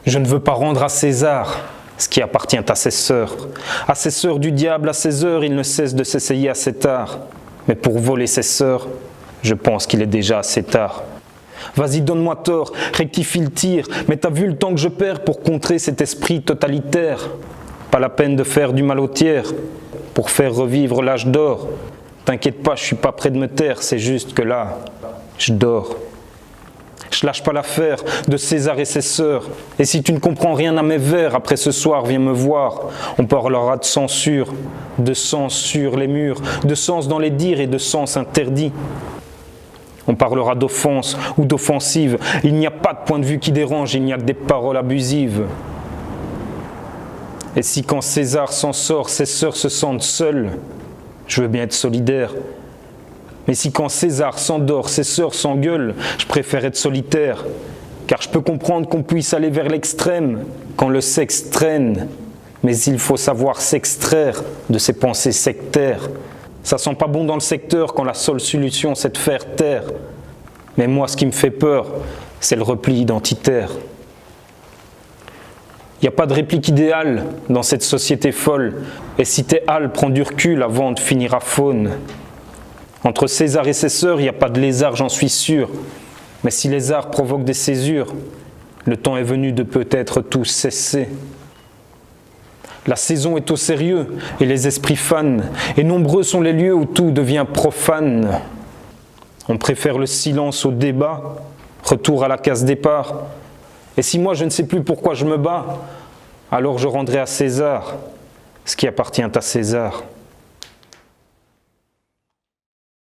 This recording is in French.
Je ne veux pas rendre à César ce qui appartient à ses sœurs. À ses sœurs du diable, à ses heures, il ne cesse de s'essayer assez tard. Mais pour voler ses sœurs, je pense qu'il est déjà assez tard. Vas-y, donne-moi tort, rectifie le tir, mais t'as vu le temps que je perds pour contrer cet esprit totalitaire. Pas la peine de faire du mal au tiers pour faire revivre l'âge d'or. T'inquiète pas, je suis pas près de me taire, c'est juste que là, je dors. Je lâche pas l'affaire de César et ses sœurs. Et si tu ne comprends rien à mes vers, après ce soir, viens me voir. On parlera de censure, de sens sur les murs, de sens dans les dires et de sens interdits. On parlera d'offense ou d'offensive. Il n'y a pas de point de vue qui dérange, il n'y a que des paroles abusives. Et si quand César s'en sort, ses sœurs se sentent seules, je veux bien être solidaire. Mais si quand César s'endort, ses sœurs s'engueulent, je préfère être solitaire. Car je peux comprendre qu'on puisse aller vers l'extrême quand le sexe traîne. Mais il faut savoir s'extraire de ces pensées sectaires. Ça sent pas bon dans le secteur quand la seule solution c'est de faire taire. Mais moi ce qui me fait peur, c'est le repli identitaire. Il n'y a pas de réplique idéale dans cette société folle. Et si t'es hâle, prends du recul avant de finir à faune. Entre César et ses sœurs, il n'y a pas de lézard, j'en suis sûr. Mais si les arts provoquent des césures, le temps est venu de peut-être tout cesser. La saison est au sérieux et les esprits fanent, et nombreux sont les lieux où tout devient profane. On préfère le silence au débat, retour à la case départ. Et si moi je ne sais plus pourquoi je me bats, alors je rendrai à César ce qui appartient à César.